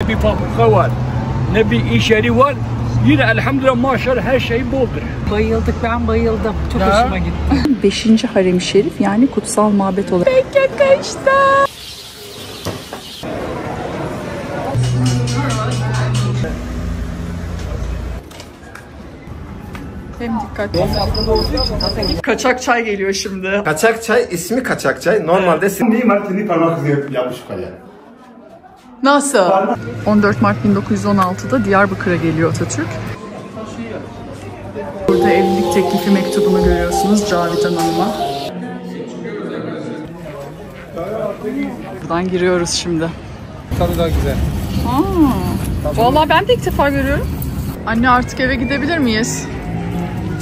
Bir fabrika var, ne bir iş yeri var. Yine elhamdülillah maşallah her şey boldur. Bayıldık, ben bayıldım. Çok hoşuma gitti. 5. harem-i şerif yani kutsal mabet olarak. Peki kaçtı. Hem dikkatli. Kaçak çay geliyor şimdi. Kaçak çay, ismi kaçak çay. Normalde Şimdi Martini parmak izi yapmış kaya. Nasıl? 14 Mart 1916'da Diyarbakır'a geliyor Atatürk. Burada evlilik teklifi mektubunu görüyorsunuz Cavidan Hanım'a. Buradan giriyoruz şimdi. Tadı daha güzel. Vallahi ben de ilk defa görüyorum. Anne artık eve gidebilir miyiz?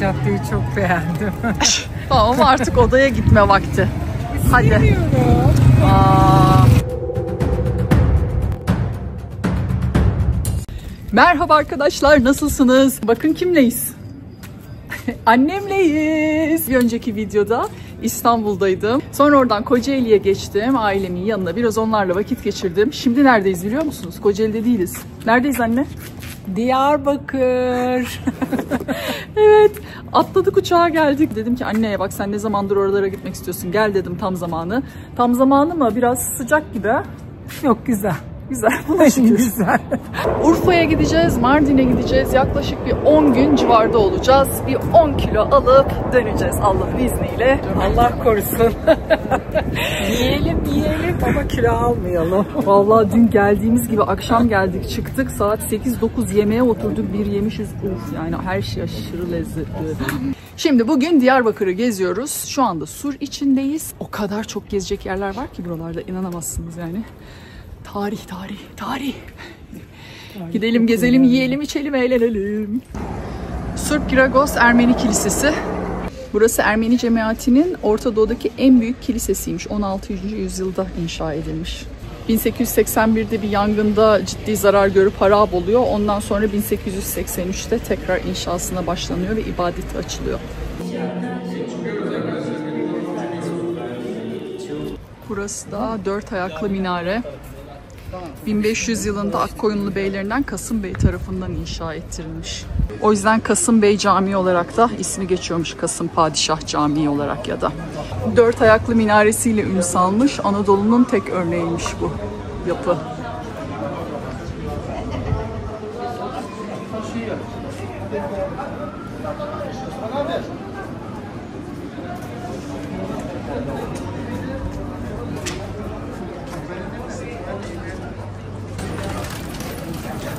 Caddeyi çok beğendim. Tamam artık odaya gitme vakti. Hadi. Merhaba arkadaşlar, nasılsınız? Bakın kimleyiz? Annemleyiz. Bir önceki videoda İstanbul'daydım. Sonra oradan Kocaeli'ye geçtim. Ailemin yanına biraz onlarla vakit geçirdim. Şimdi neredeyiz biliyor musunuz? Kocaeli'de değiliz. Neredeyiz anne? Diyarbakır. Evet. Atladık uçağa geldik. Dedim ki anneye bak sen ne zamandır oralara gitmek istiyorsun. Gel dedim tam zamanı. Tam zamanı mı? Biraz sıcak gibi ha? Yok, güzel. Güzel. Buna şükür. Güzel. Urfa'ya gideceğiz, Mardin'e gideceğiz. Yaklaşık bir 10 gün civarda olacağız. Bir 10 kilo alıp döneceğiz Allah'ın izniyle. Allah korusun. Yiyelim ama kilo almayalım. Vallahi dün geldiğimiz gibi akşam geldik çıktık. Saat 8-9 yemeğe oturduk. Bir yemişiz. Yani her şey aşırı lezzetli. Şimdi bugün Diyarbakır'ı geziyoruz. Şu anda Sur içindeyiz. O kadar çok gezecek yerler var ki buralarda inanamazsınız yani. Tarih. Gidelim, gezelim, yiyelim, içelim, eğlenelim. Surp Giragos Ermeni Kilisesi. Burası Ermeni cemaatinin Orta Doğu'daki en büyük kilisesiymiş. 16. yüzyılda inşa edilmiş. 1881'de bir yangında ciddi zarar görüp harap oluyor. Ondan sonra 1883'te tekrar inşasına başlanıyor ve ibadete açılıyor. Burası da 4 ayaklı minare. 1500 yılında Akkoyunlu beylerinden Kasım Bey tarafından inşa ettirilmiş. O yüzden Kasım Bey Camii olarak da ismi geçiyormuş, Kasım Padişah Camii olarak ya da. 4 ayaklı minaresiyle ün salmış, Anadolu'nun tek örneğiymiş bu yapı.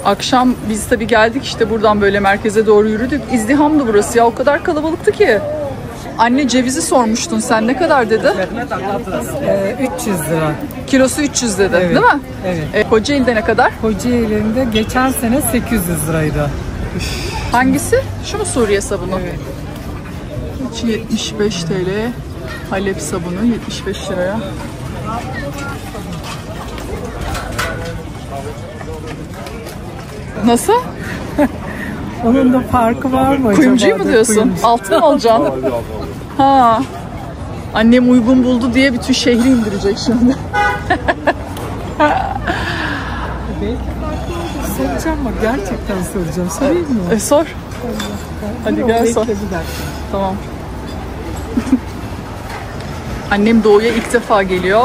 Akşam biz tabii geldik işte buradan böyle merkeze doğru yürüdük. İzdihamdı burası ya, o kadar kalabalıktı ki. Anne cevizi sormuştun sen, ne kadar dedi? 300 lira. Kilosu 300 dedi, Evet, değil mi? evet. Kocaeli'de ne kadar? Kocaeli'nde geçen sene 800 liraydı. Hangisi? Şu mu Suriye sabunu? Evet. 75 TL. Halep sabunu 75 liraya. Nasıl? Onun da farkı var mı acaba? Kuyumcuyu mu diyorsun? Kuyumcu. Altın mı alacaksın? Ha. Annem uygun buldu diye bütün şehri indirecek şimdi. Belki farklı olur. Soracağım bak, gerçekten soracağım. Sorayım mı? Sor. Hadi gel Bekle sor. bir dakika. Tamam. Annem Doğu'ya ilk defa geliyor.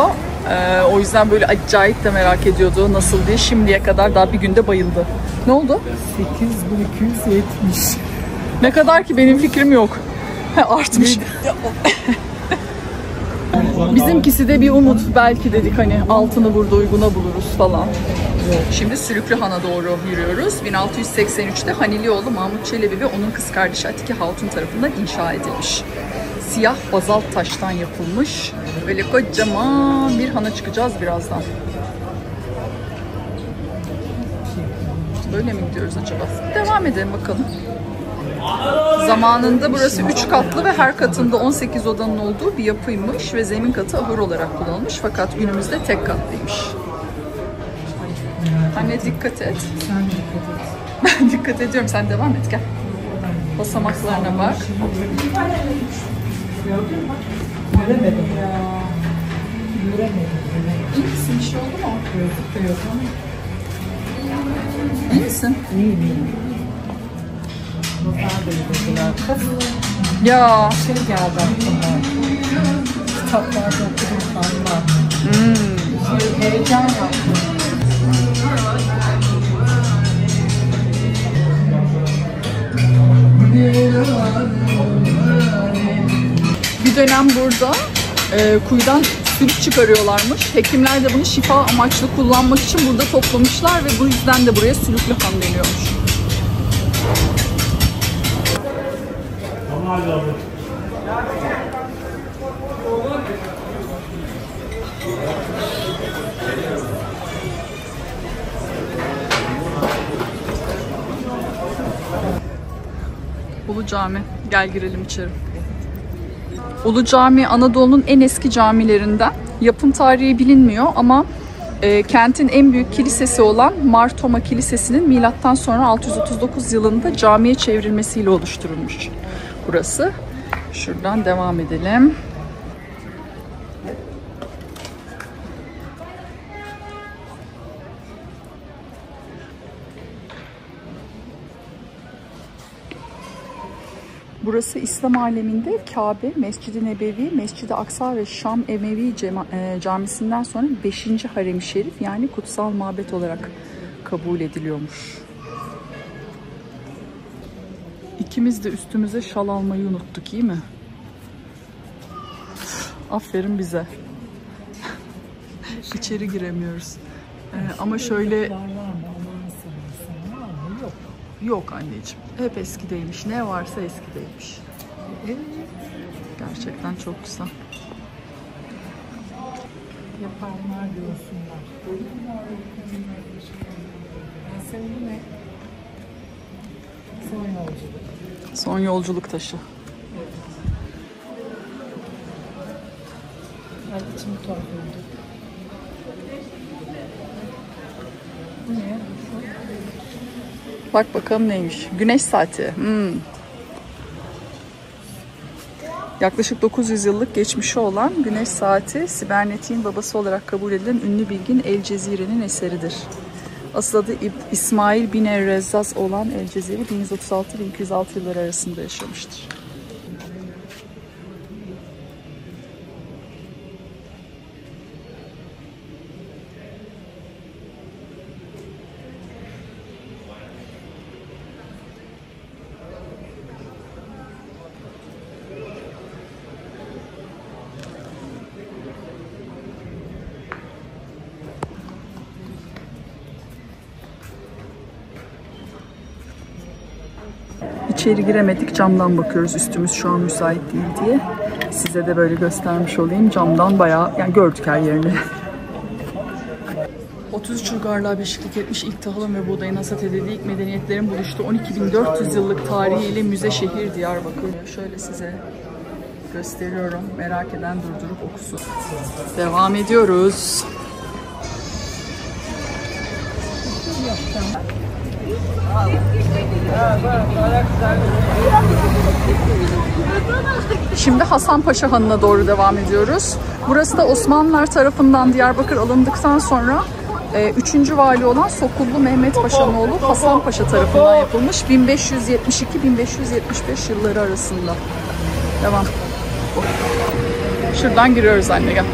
O yüzden böyle acayip de merak ediyordu nasıl diye. Şimdiye kadar daha bir günde bayıldı. Ne oldu? 8270. Ne kadar ki benim fikrim yok. Artmış. Bizimkisi de bir umut. Belki dedik hani altını burada uyguna buluruz falan. Şimdi Sülüklühan'a doğru yürüyoruz. 1683'te Hanilioğlu Mahmut Çelebi ve onun kız kardeşi Atike Hatun tarafından inşa edilmiş. Siyah bazalt taştan yapılmış. Böyle kocaman bir hana çıkacağız birazdan. Böyle mi gidiyoruz acaba? Devam edelim bakalım. Zamanında burası 3 katlı ve her katında 18 odanın olduğu bir yapıymış ve zemin katı ahır olarak kullanılmış, fakat günümüzde tek katlıymış. Anne dikkat et. Sen dikkat et. Ben dikkat ediyorum, sen devam et, gel. Basamaklarına bak. Göremedim ya. Göremedim. İyi misin? Bir şey oldu mu? Gözlük de yok ama. İyi misin? İyiyim. Bunlar da yediler. Ya. Şey geldi aklıma. Kitaplarda okudum kanlar. Heyecan yaptım. Bir dönem burada kuyudan sülük çıkarıyorlarmış. Hekimler de bunu şifa amaçlı kullanmak için burada toplamışlar ve bu yüzden de buraya Sülüklü Han deniyormuş. Ulu Cami. Gel girelim içeri. Ulu Cami Anadolu'nun en eski camilerinden. Yapım tarihi bilinmiyor ama kentin en büyük kilisesi olan Mar Thoma Kilisesi'nin milattan sonra 639 yılında camiye çevrilmesiyle oluşturulmuş burası. Şuradan devam edelim. Burası İslam aleminde Kabe, Mescid-i Nebevi, Mescid-i Aksa ve Şam Emevi Camisi'nden sonra 5. Harem-i Şerif yani kutsal mabet olarak kabul ediliyormuş. İkimiz de üstümüze şal almayı unuttuk, iyi mi? Aferin bize. İçeri giremiyoruz. Ama şöyle... Yok anneciğim. Hep eskideymiş. Ne varsa eskideymiş. Gerçekten çok güzel. Yapanlar diyorsunlar. Senin ne? Son yolculuk. Son yolculuk taşı. Hadi içim tuhaf oldu. Bu ne? Bak bakalım neymiş. Güneş saati. Yaklaşık 900 yıllık geçmişi olan güneş saati, sibernetin babası olarak kabul edilen ünlü bilgin El Cezire'nin eseridir. Asıl adı İsmail bin el-Rezzaz olan El Cezire 1136-1206 yılları arasında yaşamıştır. İçeri giremedik, camdan bakıyoruz, üstümüz şu an müsait değil diye. Size de böyle göstermiş olayım. Camdan bayağı, yani gördük her yerini. 33 uygarlığa beşiklik etmiş ilk tahılın ve buğdayın hasat edildiği ilk medeniyetlerin buluştuğu 12.400 yıllık tarihiyle müze şehir Diyarbakır. Şöyle size gösteriyorum. Merak eden durdurup okusun. Devam ediyoruz. Şimdi Hasanpaşa Hanı'na doğru devam ediyoruz. Burası da Osmanlılar tarafından Diyarbakır alındıktan sonra 3. vali olan Sokullu Mehmet Paşa'nın oğlu Hasanpaşa tarafından yapılmış 1572-1575 yılları arasında. Devam. Şuradan giriyoruz anne, gel.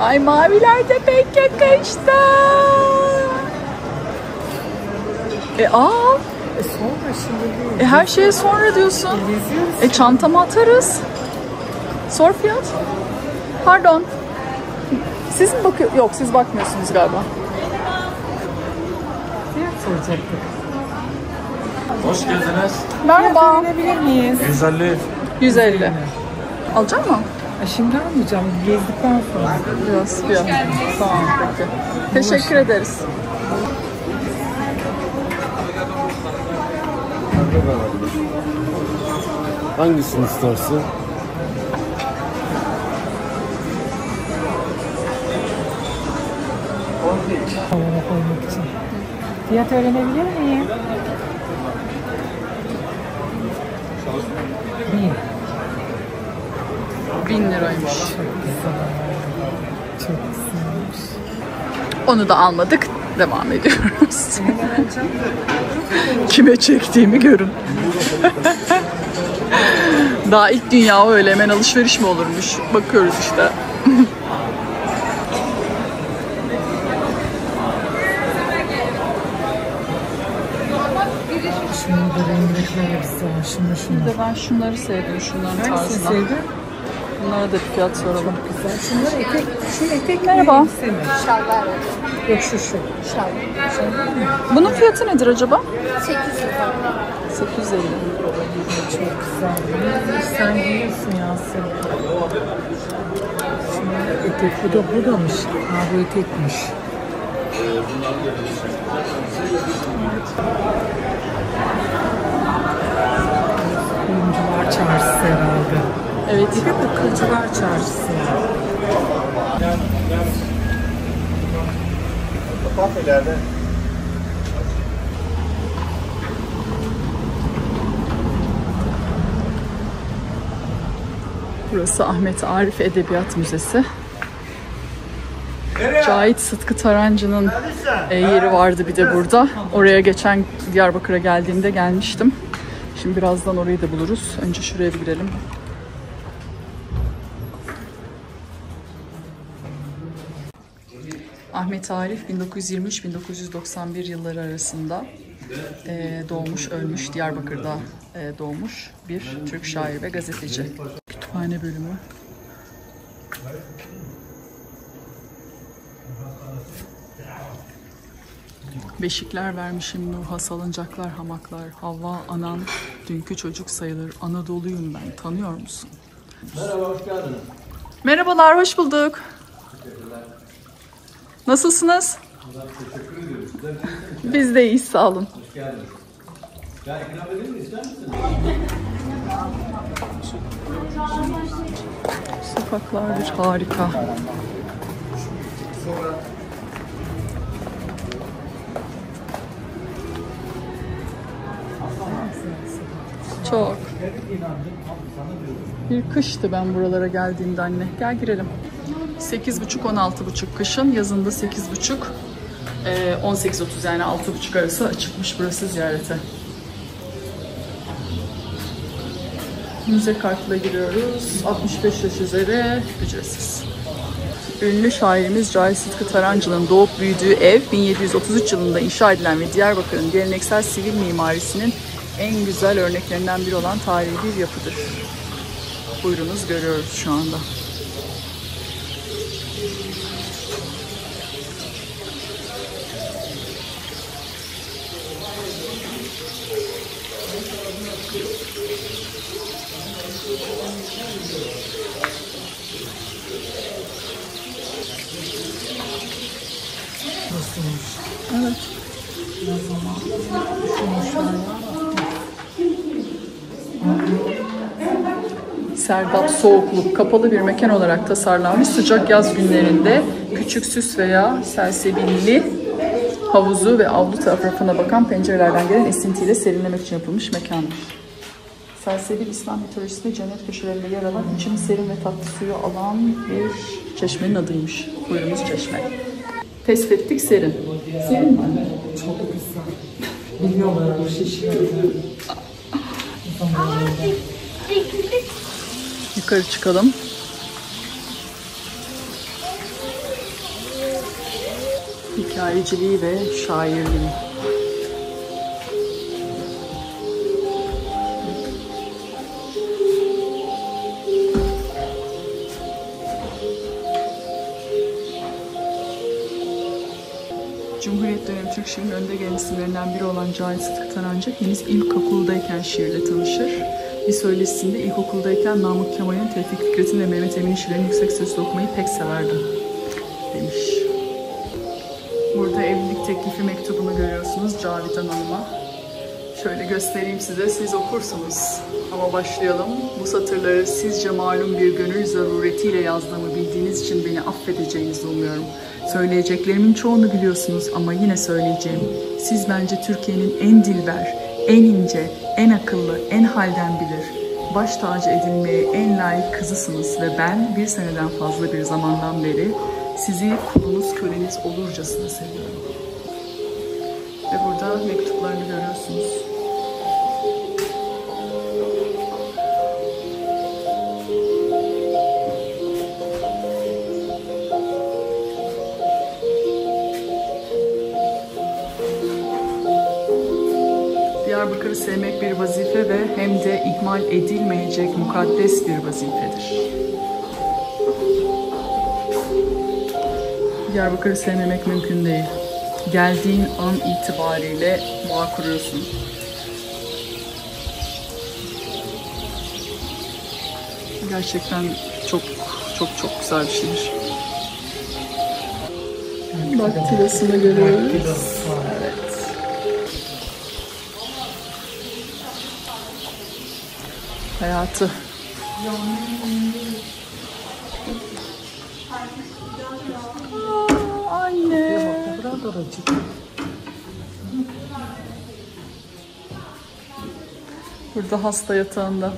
Ay maviler de pek yakıştı. Sonra şimdi değil. Her şeye sonra diyorsun. Çantama atarız. Sor fiyat. Pardon. Siz mi bakıyor? Yok, siz bakmıyorsunuz galiba. Fiyat soracaktık. Hoş geldiniz. Merhaba. Bilebilir miyiz? 150. 150. Alacak mısın? Şimdi almayacağım. Gezdikten sonra. Biraz fiyat. Tamam, peki. Teşekkür ederiz. da var. Hangisini istersin? Havana koymak için. Fiyat öğrenebilir miyim? 1000 liraymış. Çok güzelmiş. Onu da almadık. Devam ediyoruz. Kime çektiğimi görün. Daha ilk dünya öyle hemen alışveriş mi olurmuş? Bakıyoruz işte. Şunun da rengilikler hepsi var. Şunu. Bir de ben şunları sevdim. Şunların Hangisini tarzına. sevdin? Bunlara da bir fiyat soralım. Güzel. Şunlar etek. Şu etek Merhaba. mi? Şalvar. Yok şu. Şalvar mı? Bunun fiyatı nedir acaba? 850. Çok güzel. Sen giyiyorsun Yasin. Şunlar etek. Bu damış. Ha bu etekmiş. Kuyumcular çarşısı herhalde. Evet. Bir de bakırcılar çarşısı. Kafelerde. Burası Ahmet Arif Edebiyat Müzesi. Cahit Sıtkı Tarancı'nın yeri vardı bir de burada. Oraya geçen Diyarbakır'a geldiğimde gelmiştim. Şimdi birazdan orayı da buluruz. Önce şuraya bir girelim. Ahmet Arif 1923-1991 yılları arasında doğmuş, ölmüş, Diyarbakır'da doğmuş bir Türk şair ve gazeteci. Kütüphane bölümü. Beşikler vermişim Nuh'a, salıncaklar, hamaklar. Havva anan, dünkü çocuk sayılır. Anadolu'yum ben, tanıyor musun? Merhaba, hoş geldiniz. Merhabalar, hoş bulduk. Nasılsınız? Teşekkür ediyoruz. Biz de iyiyiz, sağ olun. Hoş geldiniz. Ya ikram edeyim mi? İster misiniz? Sokaklar bir harika. Çok. Bir kıştı ben buralara geldiğimde anne. Gel girelim. 8.30-16.30 kışın, yazında 8.30 18.30 yani 6.30 arası açıkmış burası ziyarete. Müze kartla giriyoruz. 65 yaş üzeri, ücretsiz. Ünlü şairimiz Cahit Sıtkı Tarancı'nın doğup büyüdüğü ev 1733 yılında inşa edilen ve Diyarbakır'ın geleneksel sivil mimarisinin en güzel örneklerinden biri olan tarihi bir yapıdır. Buyurunuz, görüyoruz şu anda. Evet. Serdap Soğukluk kapalı bir mekan olarak tasarlanmış, sıcak yaz günlerinde küçük süs veya selsebilli havuzu ve avlu tarafına bakan pencerelerden gelen esintiyle serinlemek için yapılmış mekandır. Selsebil İslam mitolojisinde cennet köşelerinde yer alan içimi serin ve tatlı suyu alan bir çeşmenin adıymış. Buyurunuz çeşme. Tespit ettik, serin. Serin mi anne? Çok güzel. Biliyorlar bu şişleri. Yukarı çıkalım. Hikayeciliği ve şairliği. Cumhuriyet dönemi Türk şiirinin önde gelen isimlerinden biri olan Cahit Sıtkı Tarancı henüz ilkokuldayken şiirle tanışır. Bir söyleşisinde ilkokuldayken Namık Kemal'in, Tevfik Fikret'in ve Mehmet Emin'in şiirlerini yüksek sesle okumayı pek severdim demiş. Burada evlilik teklifi mektubunu görüyorsunuz Cavidan Hanım'a. Şöyle göstereyim size, siz okursunuz. Ama başlayalım. Bu satırları sizce malum bir gönül zaruretiyle yazdığımı bildiğiniz için beni affedeceğinizi umuyorum. Söyleyeceklerimin çoğunu biliyorsunuz ama yine söyleyeceğim. Siz bence Türkiye'nin en dilber, en ince, en akıllı, en halden bilir, baş tacı edilmeye en layık kızısınız ve ben bir seneden fazla bir zamandan beri sizi kulunuz, köleniz olurcasına seviyorum. Ve burada mektuplarını görüyorsunuz. Diyarbakır'ı sevmek bir vazife ve hem de ihmal edilmeyecek mukaddes bir vazifedir. Diyarbakır'ı sevmemek mümkün değil. Geldiğin an itibariyle bağ kuruyorsun. Gerçekten çok güzel bir şehir. Daktilosunu görüyoruz. Evet. Hayatı. Anne. Burada hasta yatağında.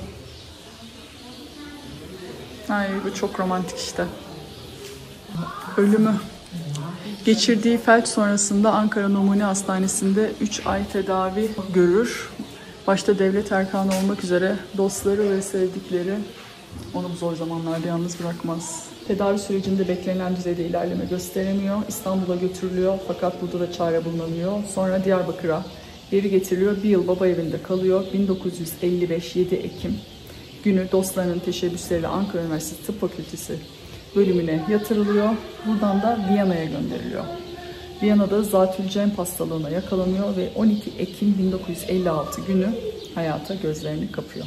Ay bu çok romantik işte. Ölümü. Geçirdiği felç sonrasında Ankara Numune Hastanesi'nde 3 ay tedavi görür. Başta devlet erkanı olmak üzere dostları ve sevdikleri onu bu zor zamanlarda yalnız bırakmaz. Tedavi sürecinde beklenen düzeyde ilerleme gösteremiyor. İstanbul'a götürülüyor fakat burada da çare bulunamıyor. Sonra Diyarbakır'a geri getiriliyor. Bir yıl baba evinde kalıyor. 1955 7 Ekim günü dostlarının teşebbüsleriyle Ankara Üniversitesi Tıp Fakültesi bölümüne yatırılıyor. Buradan da Viyana'ya gönderiliyor. Viyana'da zatülcem hastalığına yakalanıyor ve 12 Ekim 1956 günü hayata gözlerini kapıyor.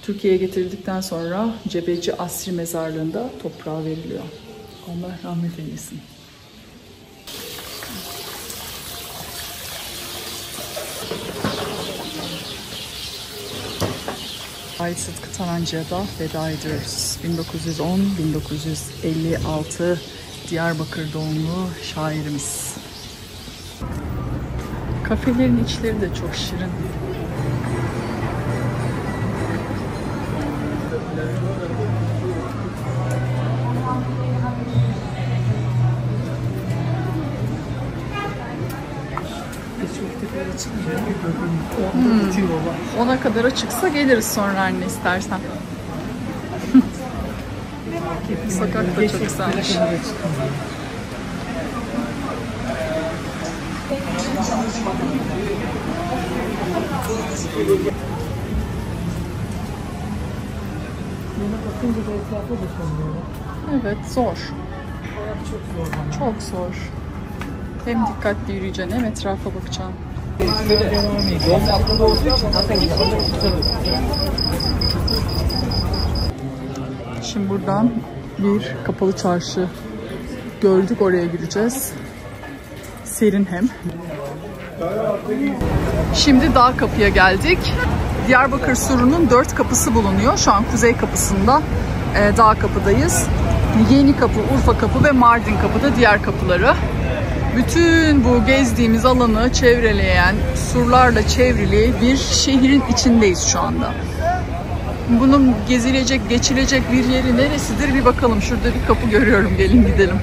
Türkiye'ye getirildikten sonra Cebeci Asri Mezarlığı'nda toprağa veriliyor. Allah rahmet eylesin. Ait Sıtkı Tarancı'ya da veda ediyoruz. 1910-1956 Diyarbakır doğumlu şairimiz. Kafelerin içleri de çok şirin. Ona kadar açıksa geliriz sonra anne istersen. Sokak da çok güzelmiş. Evet, zor. Çok zor. Hem dikkatli yürüyeceksin hem etrafa bakacaksın. Şimdi buradan bir kapalı çarşı gördük, oraya gireceğiz. Serin hem. Şimdi Dağ Kapı'ya geldik. Diyarbakır Sur'unun 4 kapısı bulunuyor. Şu an kuzey kapısında Dağ Kapı'dayız. Yeni Kapı, Urfa Kapı ve Mardin Kapı da diğer kapıları. Bütün bu gezdiğimiz alanı çevreleyen, surlarla çevrili bir şehrin içindeyiz şu anda. Bunun gezilecek, geçilecek bir yeri neresidir bir bakalım. Şurada bir kapı görüyorum, gelin gidelim.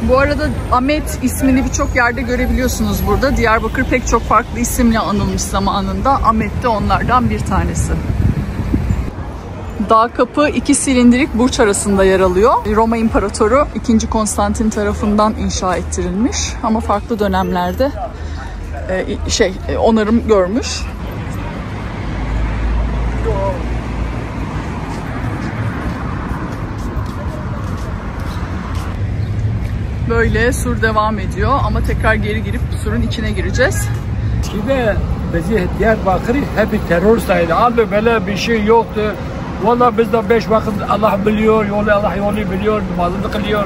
Bu arada Amet ismini birçok yerde görebiliyorsunuz burada. Diyarbakır pek çok farklı isimle anılmış zamanında. Amet de onlardan bir tanesi. Dağ Kapı 2 silindirik burç arasında yer alıyor. Roma İmparatoru 2. Konstantin tarafından inşa ettirilmiş ama farklı dönemlerde onarım görmüş. Böyle sur devam ediyor ama tekrar geri girip surun içine gireceğiz. Eskide bizi Diyarbakır hep terör saydı. Abi böyle bir şey yoktu. Valla biz de 5 vakit Allah biliyor, Allah yolu biliyor, namazını kılıyor.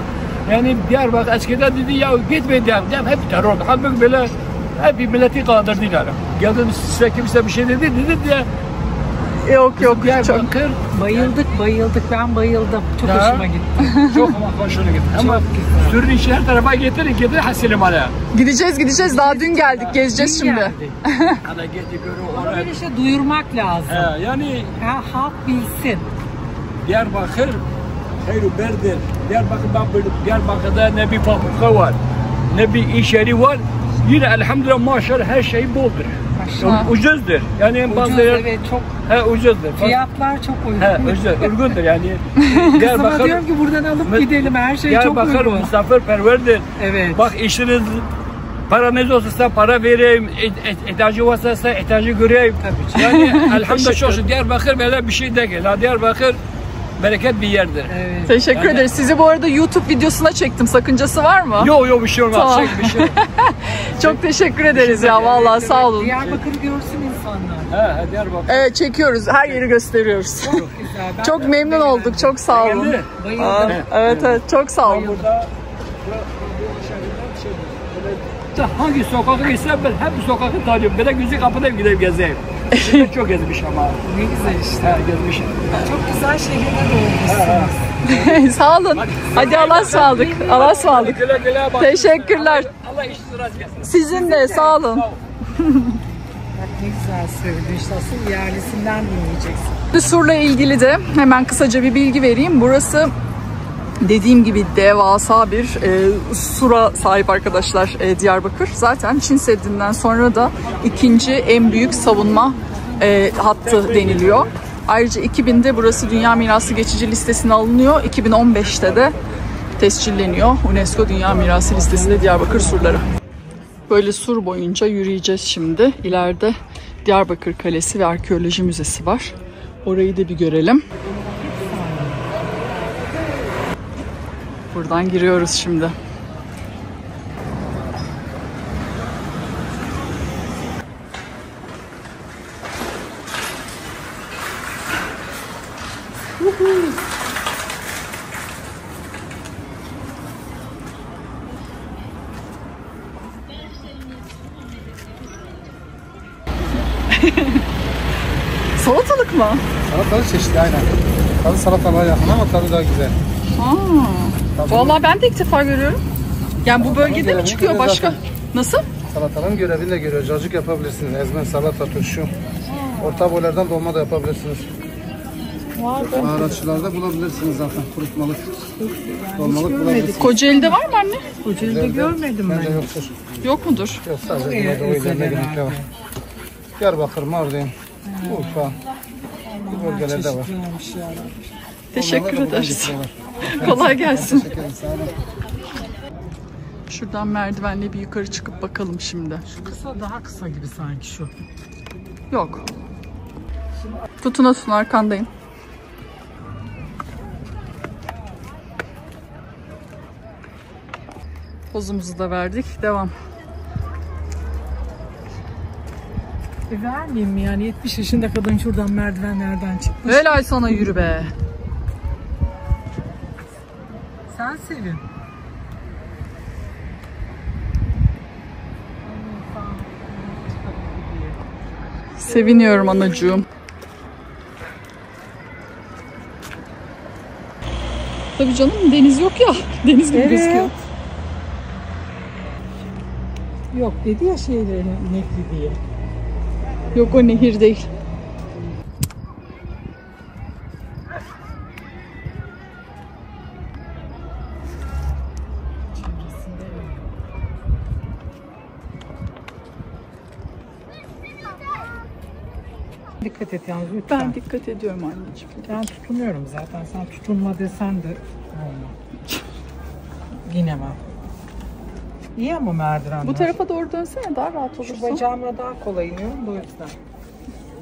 Yani Diyarbakır eskiden dedi ya gitme Diyarbakır, hep terör. Halbuki böyle hep bir milleti kandırdılar. Geldim size kimse bir şey dedi diye. Yok çok Diyarbakır Bayıldık. Ben bayıldım. Çok Ya. hoşuma gitti. çok ama hoşuna gitti. Ama sürün işi her tarafa getirin hasilim hala. gideceğiz. Daha dün geldik. Gezeceğiz şimdi. Geldi. Hala gitti Ama görüyor. böyle şey duyurmak lazım. Yani Halk bilsin. Diyarbakır hayru berdir. Diyarbakır'da ne bir fabrika var, ne bir iş yeri var. Yine elhamdülillah maşallah her şey boldur. Maşallah. Ucuzdur. Yani bazı Ucuz, evet, çok ucuzdur. fiyatlar çok uygun. Uygundur yani. Kızıma diyorum ki buradan alıp gidelim, her şey çok Diyarbakır uygun. misafirperverdir. Evet. Bak işiniz paranız olsa para vereyim, ihtiyacı varsa ihtiyacı göreyim. Tabii. Yani elhamdülillah çok şükür Diyarbakır böyle bir şey değil. Diyarbakır bereket bir yerdir. Evet. Teşekkür ederiz. Sizi bu arada YouTube videosuna çektim. Sakıncası var mı? Yok bir şey olmaz. Tamam. Bir şey olmaz. Çok teşekkür ederiz ya. Vallahi sağ olun. Diyarbakır'ı görsün insanlar. Diyarbakır. Evet çekiyoruz. Her yeri gösteriyoruz. Çok güzel. Ben Çok de memnun olduk. Çok sağ olun. Geldi. bayıldım. Evet çok sağ olun. Burada hangi sokağa gitsem ben hep bu sokağı tanıyorum. Ben de gözü kapıdayım gidip gezeyim. Ben çok gezmiş ama. Ne güzel işte. Gezmişim. Çok güzel şehirde doğmuşsunuz. Sağ olun. Hadi Allah'a ısmarladık. Allah'a ısmarladık. Güle güle bak. Teşekkürler. Allah işinizi rast gelsin. Sizin de sağ olun. Bak ne güzel söyledi. İşte asıl yerlisinden dinleyeceksin. Sur'la ilgili de hemen kısaca bir bilgi vereyim. Burası dediğim gibi devasa bir sura sahip arkadaşlar Diyarbakır. Zaten Çin Seddi'nden sonra da ikinci en büyük savunma hattı deniliyor. Ayrıca 2000'de burası Dünya Mirası geçici listesine alınıyor. 2015'te de tescilleniyor. UNESCO Dünya Mirası listesinde Diyarbakır surları. Böyle sur boyunca yürüyeceğiz şimdi. İleride Diyarbakır Kalesi ve Arkeoloji Müzesi var. Orayı da bir görelim. Buradan giriyoruz şimdi. Salatalık mı? Salatalık çeşitli aynen. Tabii salatalığa yakın ama tabii daha güzel. Vallahi ben de ilk defa görüyorum. Yani bu bölgede mi Görevini çıkıyor görüyor başka? zaten. Nasıl? Salatalığın görevini de görüyor. Cacık yapabilirsiniz. Ezmen, salata, turşu. Orta boylardan dolma da yapabilirsiniz. Baharatçılarda bulabilirsiniz zaten. Kurutmalık. Dolmalık bulabilirsiniz. Kocaeli'de var mı anne? Kocaeli'de görmedim Bence ben. yoktur. Yok mudur? Yok sadece Oraya Güneydoğu özel illerinde herhalde. genellikle var. Diyarbakır, Mardin, Urfa. Bu bölgelerde var. Çeşitlenmiş ya. Teşekkür Onlarda da buradan ederiz. getiriyorlar. Kolay gelsin. Teşekkür ederim. Sağ olun. Şuradan merdivenle bir yukarı çıkıp bakalım şimdi. Kısa, daha kısa gibi sanki şu. Yok. Tutun arkandayım. Pozumuzu da verdik. Devam. Vermeyeyim mi yani 70 yaşında kadın şuradan merdivenlerden çıkmış. Helal sana yürü be. Sen sevin. Seviniyorum anacığım. Tabii canım deniz yok ya. Deniz gibi gözüküyor. Yok dedi ya şeyleri inekli diye. Yok o nehir değil. Dikkat et yalnız lütfen. Ben dikkat ediyorum anneciğim. Ben tutunuyorum zaten. Sen tutunma desen de olmaz. Yine var. İyi ama merdivenler. Bu tarafa doğru dönsene daha rahat Şu olursun. bacağımla daha kolay iniyorum bu yüzden.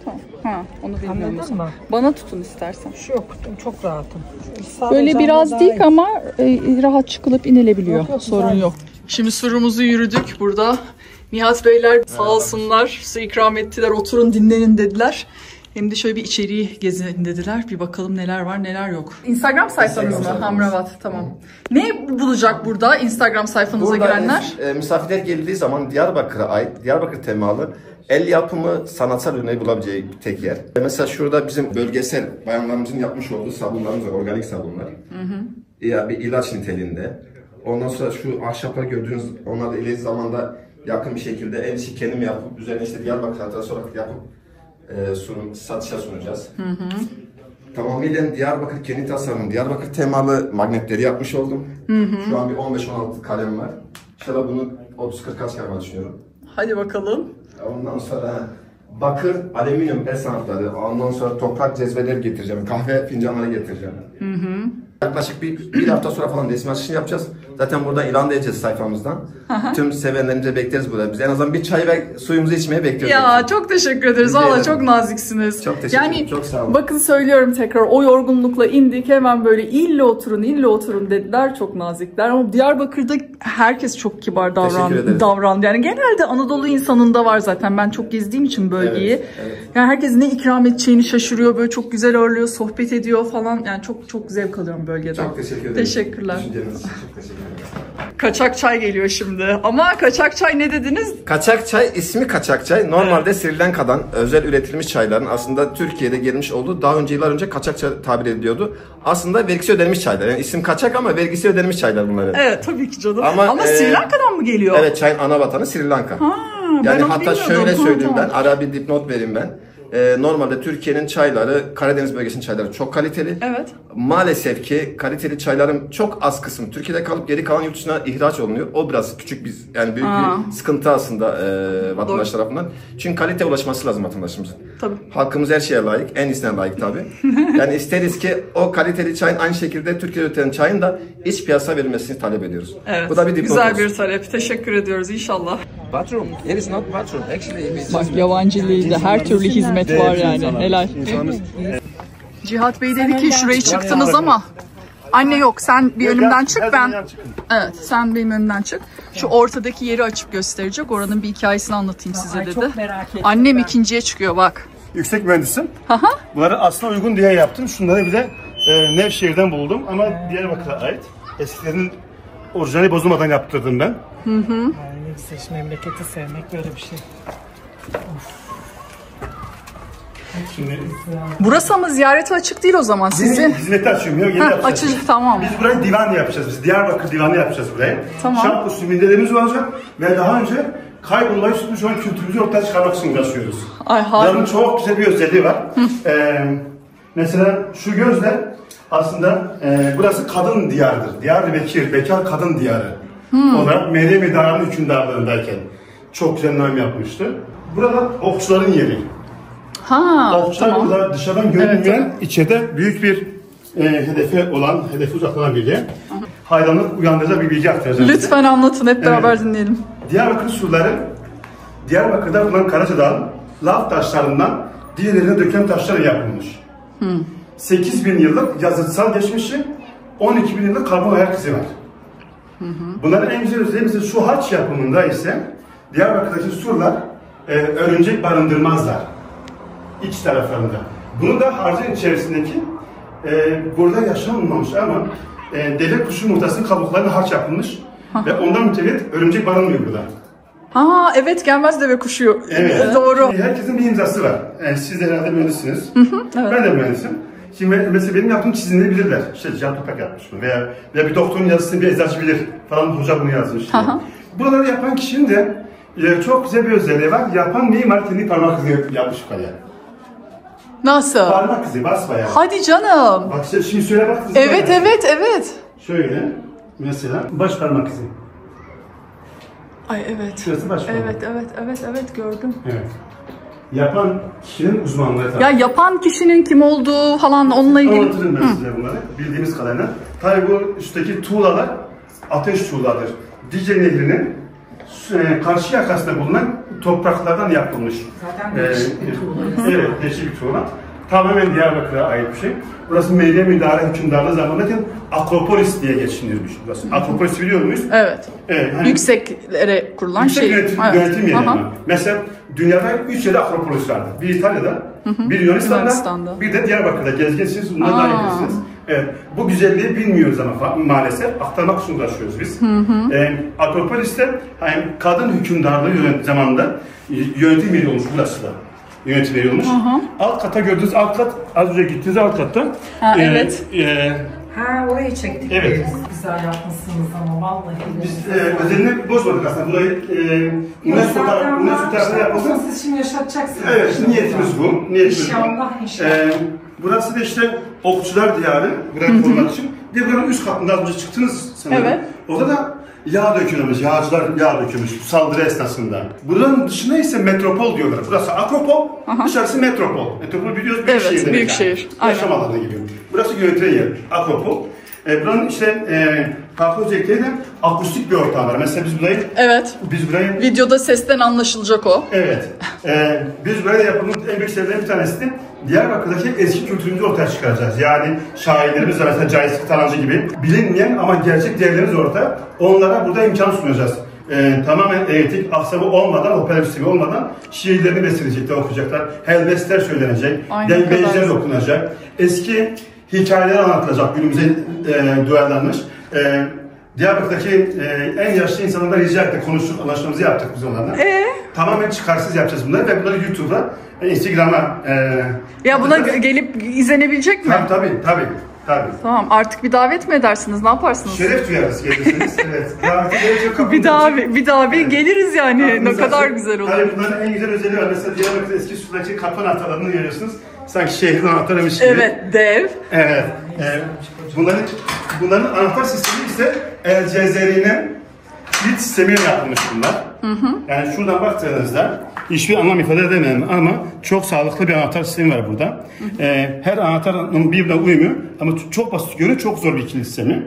Tamam. Ha, onu bilmiyorum. o Anladın zaman. mı? Bana tutun istersen. Şu yok, çok rahatım. Sağ Böyle bacağımla biraz daha dik iyi. ama rahat çıkılıp inilebiliyor. Yok, yok, Sorun güzel. yok. Şimdi surumuzu yürüdük burada. Nihat Beyler sağ olsunlar su ikram ettiler. Oturun dinlenin dediler. Hem de şöyle bir içeriği gezin dediler. Bir bakalım neler var neler yok. Instagram sayfanız mı? Hamrabat, tamam. Ne bulacak burada Instagram sayfanıza girenler? Misafirler geldiği zaman Diyarbakır'a ait, Diyarbakır temalı el yapımı sanatsal ürünleri bulabileceği tek yer. Mesela şurada bizim bölgesel bayanlarımızın yapmış olduğu sabunlarımız var, organik sabunlar. Ya bir ilaç niteliğinde. Ondan sonra şu ahşapları gördüğünüz, onlar da ileri zamanda yakın bir şekilde el işi kendim yapıp üzerine işte Diyarbakır hatırası olarak yapıp satışa sunacağız. Tamamıyla Diyarbakır kendi tasarımı, Diyarbakır temalı magnetleri yapmış oldum. Şu an bir 15-16 kalem var. İnşallah bunu 30-40 çıkarmayı düşünüyorum. Hadi bakalım. Ondan sonra bakır, alüminyum el sanatları, ondan sonra toprak cezveleri getireceğim, kahve fincanları getireceğim. Yaklaşık bir hafta sonra falan resim açılışını yapacağız. Zaten burada ilan edeceğiz sayfamızdan. Tüm sevenlerimize bekleriz burada. Biz en azından bir çay ve suyumuzu içmeye bekliyoruz. Ya çok teşekkür ederiz. Valla çok naziksiniz. Çok teşekkür ederim. Yani çok sağ olun. bakın söylüyorum tekrar, o yorgunlukla indik, hemen böyle ille oturun dediler. Çok nazikler ama Diyarbakır'da herkes çok kibar davrandı. Yani genelde Anadolu insanında var zaten. Ben çok gezdiğim için bölgeyi. Evet. Yani herkes ne ikram edeceğini şaşırıyor. Böyle çok güzel ağırlıyor, sohbet ediyor falan. Yani çok zevk alıyorum bölgeden. Çok teşekkür ederim. Teşekkürler. Düşünceniz için çok teşekkür ederim. Kaçak çay geliyor şimdi. Ama kaçak çay ne dediniz? Kaçak çay, ismi kaçak çay. Normalde Sri Lanka'dan özel üretilmiş çayların aslında Türkiye'de gelmiş olduğu, daha önce yıllar önce kaçak çay tabir ediliyordu. Aslında vergisi ödenmiş çaylar. Yani isim kaçak ama vergisi ödenmiş çaylar bunların. Evet tabii ki canım. Ama Sri Lanka'dan mı geliyor? Evet, çayın ana vatanı Sri Lanka. Yani hatta şöyle söyleyeyim ben, ara bir dipnot vereyim ben. Normalde Türkiye'nin çayları, Karadeniz bölgesinin çayları çok kaliteli. Evet. Maalesef ki kaliteli çayların çok az kısmı Türkiye'de kalıp geri kalan yurt dışına ihraç olunuyor. O biraz küçük büyük bir sıkıntı aslında vatandaş tarafından. Çünkü kalite ulaşması lazım vatandaşımızın. Tabii. Halkımız her şeye layık, en iyisine layık tabii. Yani isteriz ki o kaliteli çayın aynı şekilde Türkiye'de üretilen çayın da iç piyasa verilmesini talep ediyoruz. Evet. Bu da bir dipnot güzel olsun. bir talep. Teşekkür ediyoruz inşallah. Bathroom. It is not bathroom. Actually Bak yabancı dilde her türlü hizmet var yani. Helal. Cihat Bey dedi ki şurayı çıktınız ama anne yok, sen bir önümden çık, ben evet sen benim önümden çık. Şu ortadaki yeri açıp gösterecek. Oranın bir hikayesini anlatayım size dedi. Çok merak ettim. Annem ikinciye çıkıyor bak. Yüksek mühendisim. Bunları aslında uygun diye yaptım. Şunları bir de Nevşehir'den buldum ama Diyarbakır'a ait. Eskilerin orijinali bozulmadan yaptırdım ben. Yani neyse, memleketi sevmek böyle bir şey. Şimdi Burası ama ziyarete açık değil o zaman sizin. hizmeti açıyorum ya, yeni yapacağız. Açık, tamam. Biz burayı divan yapacağız. Biz Diyarbakır divanı yapacağız burayı. Tamam. Şark usulü mindelerimiz olacak ve daha önce kaybolmayı tutmuş olan kültürümüzü ortaya çıkarmak için uğraşıyoruz. Ay harika. Buranın çok güzel bir özelliği var. Mesela şu gözler aslında burası kadın diyardır. Diyar-ı Bekir, bekar kadın diyarı. Olarak Meryem-i Dağı'nın hükümdarlığındayken çok güzel nam yapmıştı. Burada okçuların yeri. Okçular tamam. burada dışarıdan görünmeyen, içeride büyük bir hedefi uzaklanan bilgi. Hayranlık uyandıracak bir bilgi aktaracağım. Lütfen anlatın, hep beraber dinleyelim. Diyarbakır surları, Diyarbakır'da bulunan Karacadağ'ın lav taşlarından diğerlerine dökülen taşlar yapılmış. 8.000 yıllık yazıtsal geçmişi, 12.000 yıllık karbon ayak izi var. Bunların en güzel özelliği mesela şu harç yapımında ise Diyarbakır'daki surlar örümcek barındırmazlar iç taraflarında. Bunu da harcın içerisindeki burada yaşanmamış ama deve kuşu yumurtasının kabuklarına harç yapılmış ve ondan mütevellit örümcek barınmıyor burada. Evet, gelmez deve kuşu. Evet. Doğru. Herkesin bir imzası var. Siz de herhalde mühendissiniz. Evet. Ben de mühendisim. Şimdi mesela benim yaptığım çizimleri bilirler. İşte Can Topak yapmış bunu veya bir doktorun yazısını bir eczacı bilir falan, hoca bunu yazmış. Buraları yapan kişinin de çok güzel bir özelliği var. Yapan mimar kendi parmak izi yapmış yukarıya. Nasıl? Parmak izi basbayağı. Hadi canım. Bak şimdi söyle bak. Evet. Şöyle mesela baş parmak izi. Ay evet. Şurası baş parmak. Evet gördüm. Evet. Yapan kişinin uzmanlığı tabii. Ya yapan kişinin kim olduğu falan onunla ilgili. Anlatırım ben size bunları bildiğimiz kadarıyla. Tabii bu üstteki tuğlalar ateş tuğladır. Dicle Nehri'nin karşı yakasında bulunan topraklardan yapılmış. Zaten değişik bir tuğla. Evet, değişik bir tuğla. Tamamen Diyarbakır'a ait bir şey. Burası Meryem İdare Hükümdarlığı zamanındayken Akropolis diye geçiniyormuş burası. Akropolis biliyor muyuz? Evet. Hani Yükseklere kurulan yüksek şey. yönetim yeri. Mesela dünyada 3 yerde Akropolis vardı. Bir İtalya'da, bir Yunanistan'da, bir de Diyarbakır'da. Gezginsiniz, bundan daha iyisiniz. Evet, bu güzelliği bilmiyoruz ama maalesef aktarmak için uğraşıyoruz biz. Akropolis'te kadın hükümdarlığı zamanında yönetim yeri olmuş burası da. Yönetim yeri olmuş. Alt kata gördüğünüz alt kat, az önce gittiğiniz alt katta. Evet. Orayı çektik. Evet. Güzel yapmışsınız ama vallahi. Biz özellikle bozmadık aslında. Burayı UNESCO tarafından yapıldı. Siz şimdi yaşatacaksınız. Evet, niyetimiz bu. İnşallah. Burası da işte okçular diyarı. Burayı korumak için. Bir de buranın üst katında az önce çıktınız sanırım. Evet. Orada da yağ dökülmüş, yağcılar yağ dökülmüş saldırı esnasında. Buranın dışında ise metropol diyorlar. Burası Akropol, dışarısı metropol. Metropol biliyoruz, büyük şehir demek. Büyük şehir. Yaşam alanı gibi. Burası yönetilen yer, Akropol. Buranın işte farklı özellikleri de akustik bir ortam var. Mesela biz burayı... Videoda sesten anlaşılacak o. Evet. Biz buraya yapımın en büyük sebeplerinden bir tanesi de Diyarbakır'daki eski kültürümüzü ortaya çıkaracağız. Yani şairlerimiz var, mesela Cahit Tarancı gibi bilinmeyen ama gerçek değerlerimiz orada. Onlara burada imkan sunacağız. Tamamen eğitik, aksamı olmadan, operasyonu olmadan şiirlerini besleyecekler, okuyacaklar. Helbestler söylenecek, dengbeyciler okunacak. Eski hikayeler anlatılacak, günümüze duyarlanmış. Diyarbakır'daki en yaşlı insanlarla rica ettik, konuştuk, anlaşmamızı yaptık biz onlarla. Tamamen çıkarsız yapacağız bunları ve bunları YouTube'a, Instagram'a... Ya buna gelip izlenebilecek mi? Tabii. Tamam, artık bir davet mi edersiniz? Ne yaparsınız? Şeref duyarız gelirseniz. Evet. Bir daha geliriz yani. Ne kadar güzel olur. Tabii bunların en güzel özelliği var. Mesela Diyarbakır eski sudaki kapı anahtarlarını görüyorsunuz. Sanki şehrin anahtarıymış gibi. Evet, dev. Evet. Bunların anahtar sistemi ise El Cezeri'nin kilit sistemiyle yapılmış bunlar. Yani şuradan baktığınızda hiçbir anlam ifade edemem ama çok sağlıklı bir anahtar sistemi var burada. Her anahtarın birbirine uymuyor ama çok basit görünüyor, çok zor bir kilit sistemi.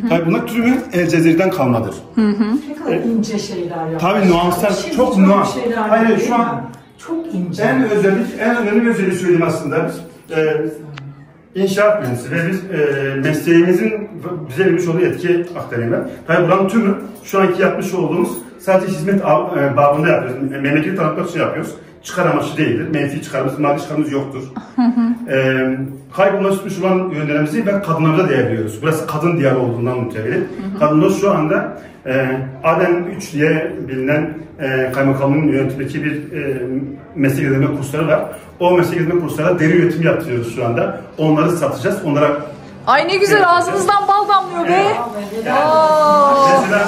Tabii bunlar tümü El Cezeri'den kalmadır. Ne kadar ince şeyler yapmış. Tabii nuanslar çok nuans. Hayır şu an çok ince. En önemli bir özelliği söyleyeyim aslında biz. İnşaat mühendisi ve biz mesleğimizin bize vermiş olduğu etki aktarayım ben. Tabii buranın tümü şu anki yapmış olduğumuz sadece hizmet babında yapıyoruz. Memleketi tanıtmak için yapıyoruz. Çıkar amaçlı değildir. Menfi çıkarımız, maddi çıkarımız yoktur. Kaybolmuş olan yönlerimizi ve kadınlarda değerliyoruz. Burası kadın diyarı olduğundan mütevellit. Kadınlar şu anda Aden 3 diye bilinen kaymakamlığın yönetimindeki bir meslek edinme kursları var. O meslek edinme kurslarına deri üretimi yaptırıyoruz şu anda. Onları satacağız. Onlara... Ay ne güzel, ağzımızdan bal damlıyor be. Mesela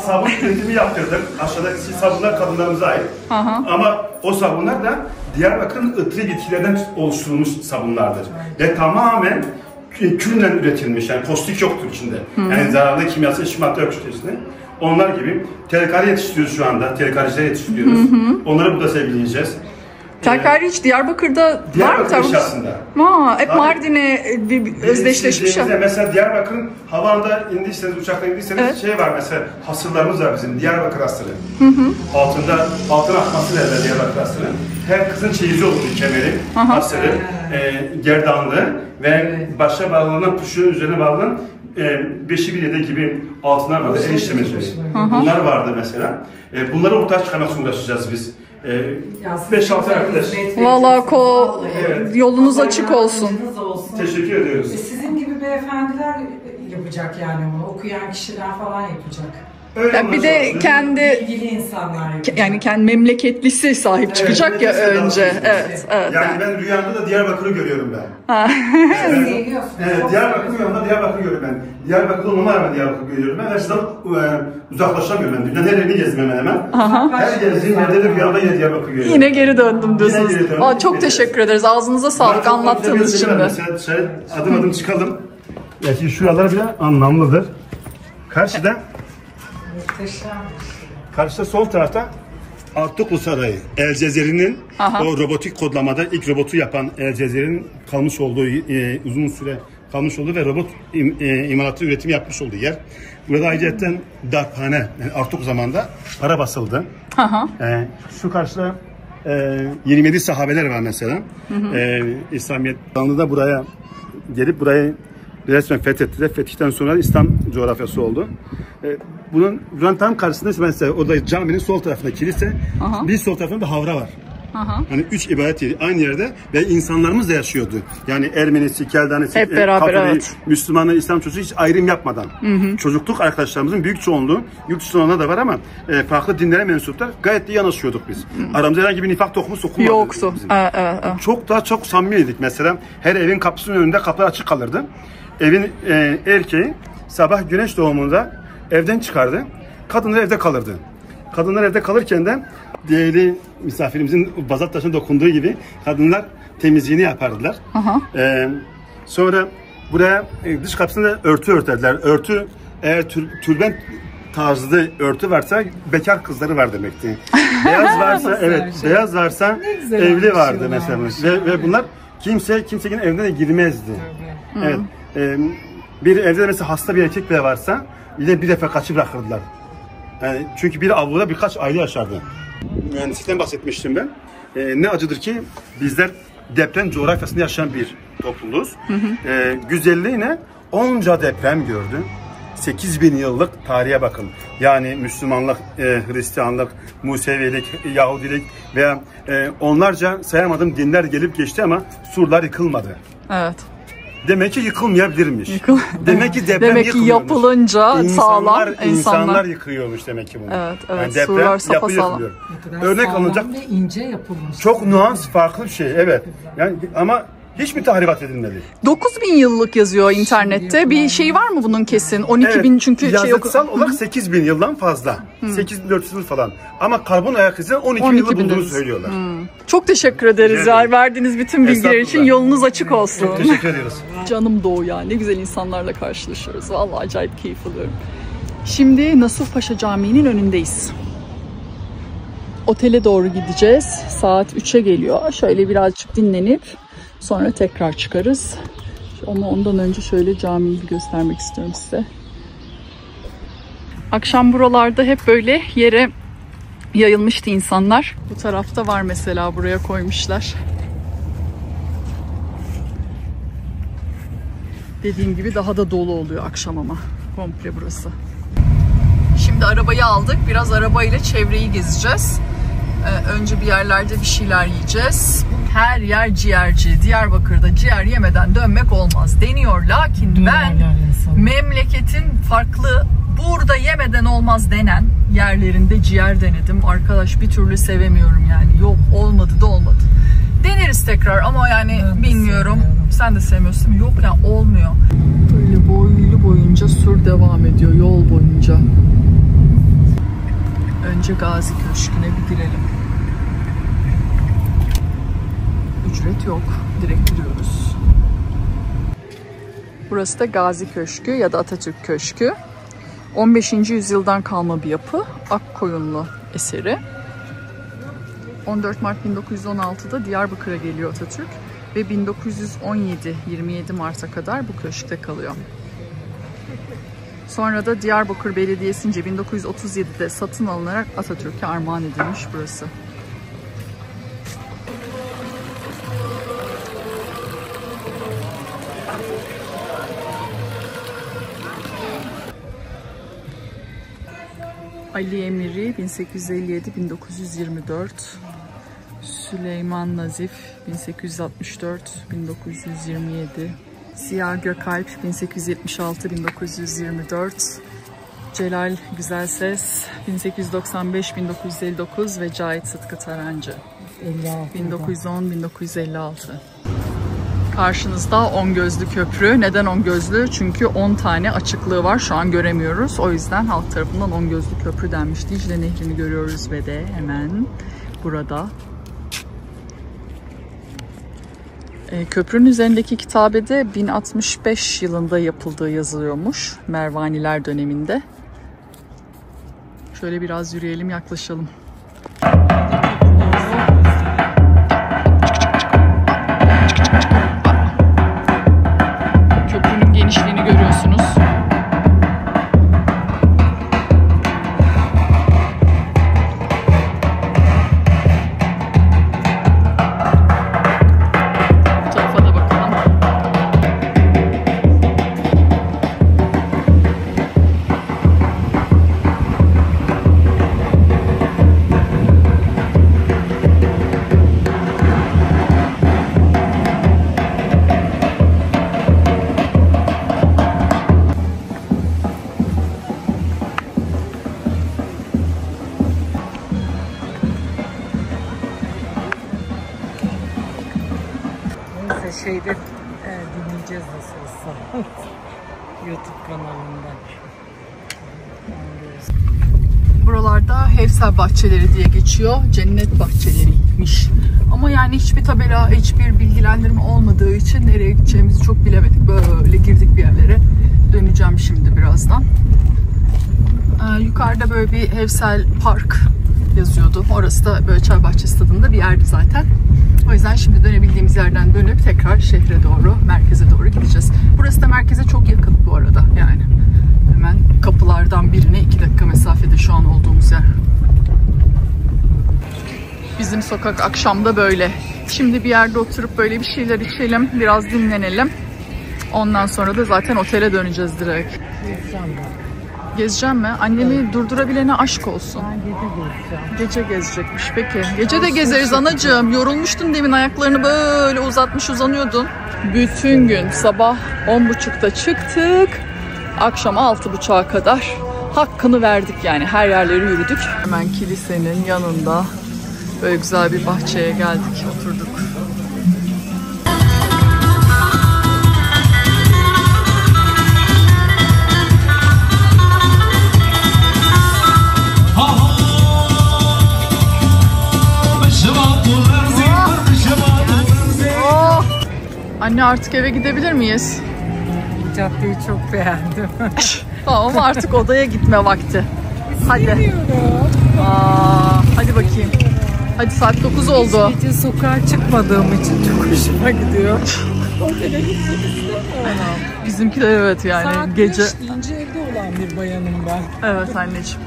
sabun üretimi yaptırdık. Aşağıdaki sabunlar kadınlarımıza ait. Ama o sabunlar da Diyarbakır'ın ıtri bitkilerden oluşturulmuş sabunlardır. Ve tamamen küllen üretilmiş. Yani kostik yoktur içinde. Yani zararlı kimyasal eşik madde yok içerisinde. Onlar gibi telkari yetiştiriyoruz şu anda. Telkariciler yetiştiriyoruz. Onları burada sergileyeceğiz. Telkari hiç Diyarbakır'da var mı? Diyarbakır aslında. Hep Mardin'e bir özdeşleşmiş ya. Mesela Diyarbakır'ın havanda indiyseniz, uçaktan indiyseniz şey var mesela, hasırlarımız var bizim, Diyarbakır hasırı. Altına akması derler Diyarbakır hasırı. Her kızın çeyizi olur kemeri, hasırı, gerdanlığı ve başa bağlanan, puşunun üzerine bağlanan beşi bir yede gibi altınlar vardı, el işlemecileri. Bunlar vardı mesela. Bunları ortaya çıkarmak için uğraşacağız biz. 5-6 arkadaş. Vallahi yolunuz açık olsun. Teşekkür ediyoruz. Sizin gibi beyefendiler yapacak yani onu. Okuyan kişiler falan yapacak. Yani bir de kendi ilgili insanlar yapacak. Yani kendi memleketlisi sahip çıkacak ya önce. Evet. Yani ben rüyamda da Diyarbakır'ı görüyorum ben. Diyarbakır rüyamda Diyarbakır'ı görüyorum ben. Diyarbakır'da olmama rağmen Diyarbakır'ı görüyorum ben. Her şeyden uzaklaşamıyorum ben. Dünyanın her yerini gezdim hemen. Her gezdiğim yerde de rüyamda yine Diyarbakır'ı görüyorum. Yine geri döndüm diyorsunuz. Çok teşekkür ederiz. Ağzınıza sağlık anlattığınız için de. Adım adım çıkalım. Yani şuralar bile anlamlıdır. Karşıda sol tarafta Artuklu Sarayı. El Cezeri'nin o robotik kodlamada ilk robotu yapan El Cezeri'nin kalmış olduğu uzun süre kalmış olduğu ve robot imalatı üretimi yapmış olduğu yer. Burada ayrıca darphane, yani Artuklu zamanında para basıldı. Şu karşıda 27 sahabeler var mesela. İslamiyet da buraya gelip burayı resmen fethettiler. Fetihten sonra İslam coğrafyası oldu. Buranın tam karşısında mesela orada caminin sol tarafında kilise, bir sol tarafında da havra var. Hani 3 ibadet yeri aynı yerde ve insanlarımız da yaşıyordu. Yani Ermenisi, Keldanesi, Katolik, Müslümanı, İslam çocuğu hiç ayrım yapmadan. Çocukluk arkadaşlarımızın büyük çoğunluğu yurt dışında da var ama farklı dinlere mensuplar gayet iyi yanaşıyorduk biz. Aramızda herhangi bir nifak tohumu sokulmadı. Yoktu. Çok samimiydik mesela. Her evin kapısının önünde kapılar açık kalırdı. Evin erkeği sabah güneş doğumunda evden çıkardı. Kadınlar evde kalırdı. Kadınlar evde kalırken de değerli misafirimizin bazalt taşına dokunduğu gibi kadınlar temizliğini yapardılar. Sonra buraya dış kapısında örtü örterdiler. Örtü eğer tülbent tarzı örtü varsa bekar kızları var demekti. Beyaz varsa beyaz varsa evli vardı mesela. Ve bunlar kimsenin evine de girmezdi. Evet. Bir evde mesela hasta bir erkek bile varsa yine bir defa kaçı bırakırdılar. Yani çünkü bir avluda birkaç aile yaşardı. Mühendislikten bahsetmiştim ben. Ne acıdır ki bizler deprem coğrafyasında yaşayan bir topluluğuz. Güzelliğine onca deprem gördü. 8000 yıllık tarihe bakın. Yani Müslümanlık, Hristiyanlık, Musevilik, Yahudilik veya onlarca sayamadığım dinler gelip geçti ama surlar yıkılmadı. Evet. Demek ki yıkılmayabilirmiş. Demek ki deprem demek ki yapılınca sağlam insanlar yıkıyormuş demek ki bunu. Evet, yani deprem yapılıyor. Örnek alınacak ince yapılmış. Çok nüans farklı bir şey. Evet. Yani ama hiç mi tahribat edilmedi? 9000 yıllık yazıyor internette. Bir şey var mı bunun kesin? 12.000 çünkü yazıtsal olarak 8000 yıldan fazla. 8400 yıl falan. Ama karbon ayak izinden 12.000 yılı bulduğunu söylüyorlar. Çok teşekkür ederiz. Verdiğiniz bütün bilgiler için yolunuz açık olsun. Çok teşekkür ediyoruz. Canım Doğu ya. Ne güzel insanlarla karşılaşıyoruz. Vallahi acayip keyif alıyorum. Şimdi Nasuh Paşa Camii'nin önündeyiz. Otele doğru gideceğiz. Saat 3'e geliyor. Şöyle birazcık dinlenip sonra tekrar çıkarız. Ama ondan önce şöyle camiyi göstermek istiyorum size. Akşam buralarda hep böyle yere yayılmıştı insanlar. Bu tarafta var mesela, buraya koymuşlar. Dediğim gibi daha da dolu oluyor akşam ama. Komple burası. Şimdi arabayı aldık. Biraz arabayla çevreyi gezeceğiz. Önce bir yerlerde bir şeyler yiyeceğiz. Her yer ciğerci. Diyarbakır'da ciğer yemeden dönmek olmaz deniyor. Lakin ben memleketin farklı, burada yemeden olmaz denen yerlerinde ciğer denedim. Arkadaş bir türlü sevemiyorum yani. Yok, olmadı da olmadı. Deneriz tekrar ama yani bilmiyorum. Sen de sevmiyorsun değil mi? Yok yani olmuyor. Böyle boylu boyunca sur devam ediyor yol boyunca. Önce Gazi Köşkü'ne bir girelim. Ücret yok. Direkt giriyoruz. Burası da Gazi Köşkü ya da Atatürk Köşkü. 15. yüzyıldan kalma bir yapı. Akkoyunlu eseri. 14 Mart 1916'da Diyarbakır'a geliyor Atatürk ve 1917-27 Mart'a kadar bu köşkte kalıyor. Sonra da Diyarbakır Belediyesi'nce 1937'de satın alınarak Atatürk'e armağan edilmiş burası. Ali Emiri 1857-1924, Süleyman Nazif 1864-1927, Ziya Gökalp 1876-1924, Celal Güzelses 1895-1959 ve Cahit Sıtkı Tarancı 1910-1956. Karşınızda 10 gözlü köprü. Neden 10 gözlü? Çünkü 10 tane açıklığı var. Şu an göremiyoruz. O yüzden halk tarafından 10 gözlü köprü denmiş. Dicle Nehri'ni görüyoruz ve de hemen burada. Köprünün üzerindeki kitabede 1065 yılında yapıldığı yazılıyormuş. Mervaniler döneminde. Şöyle biraz yürüyelim, yaklaşalım. Köprünün genişliğini görüyorsunuz. Neyse şeyde dinleyeceğiz nasıl olsa. YouTube kanalından. Buralarda Hevsel bahçeleri diye geçiyor. Cennet bahçeleriymiş. Ama yani hiçbir tabela, hiçbir bilgilendirme olmadığı için nereye gideceğimizi çok bilemedik. Böyle girdik bir yerlere. Döneceğim şimdi birazdan. Yukarıda böyle bir Hevsel Park yazıyordu. Orası da böyle çay bahçesi tadında bir yerdi zaten. O yüzden şimdi dönebildiğimiz yerden dönüp tekrar şehre doğru, merkeze doğru gideceğiz. Burası da merkeze çok yakın bu arada yani. Hemen kapılardan birine 2 dakika mesafede şu an olduğumuz yer. Bizim sokak akşamda böyle. Şimdi bir yerde oturup böyle bir şeyler içelim, biraz dinlenelim. Ondan sonra da zaten otele döneceğiz direkt. Gezeceğim mi? Annemi durdurabilene aşk olsun. Ben gece gezeceğim. Gece gezecekmiş peki. Gece de gezeriz anacığım. Yorulmuştun demin, ayaklarını böyle uzatmış uzanıyordun. Bütün gün sabah 10.30'da çıktık. Akşam 6.30'a kadar hakkını verdik yani. Her yerleri yürüdük. Hemen kilisenin yanında böyle güzel bir bahçeye geldik, oturduk. Anne artık eve gidebilir miyiz? Caddeyi çok beğendim. Tamam artık odaya gitme vakti. Hadi. Hadi bakayım. Hadi saat 9 oldu. Hiç gece sokağa çıkmadığım için çok hoşuma gidiyor. Otele gitmek istemiyorum. Bizimkiler evet yani Saat gece. 5 deyince evde olan bir bayanım ben. Evet anneciğim.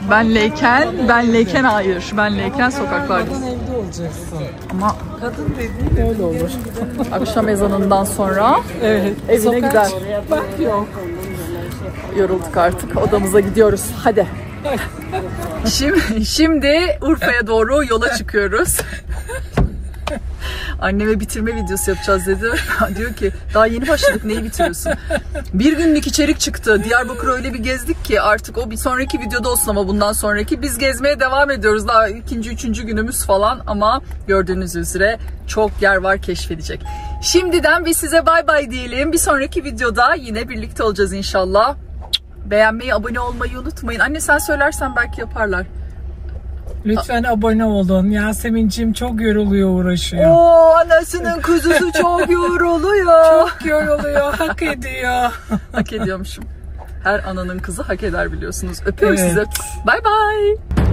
Benleyken hayır. Benleyken sokaklardayız. Kadın evde olacaksın. Ama Kadın dediğin öyle olur. akşam ezanından sonra Evet. evine gider. Bak yok. Yorulduk artık. Odamıza gidiyoruz. Hadi. Şimdi Urfa'ya doğru yola çıkıyoruz. Anneme bitirme videosu yapacağız dedi. Diyor ki daha yeni başladık, neyi bitiriyorsun? Bir günlük içerik çıktı. Diyarbakır'ı öyle bir gezdik ki artık o bir sonraki videoda olsun ama bundan sonraki. Biz gezmeye devam ediyoruz. Daha 2. 3. günümüz falan ama gördüğünüz üzere çok yer var keşfedecek. Şimdiden biz size bay bay diyelim. Bir sonraki videoda yine birlikte olacağız inşallah. Beğenmeyi, abone olmayı unutmayın. Anne sen söylersen belki yaparlar. Lütfen abone olun. Yasemin'ciğim çok yoruluyor, uğraşıyor. Oo, anasının kuzusu çok yoruluyor. Çok yoruluyor, hak ediyor. Hak ediyormuşum. Her ananın kızı hak eder biliyorsunuz. Öpüyorum Evet. sizi. Bye bye.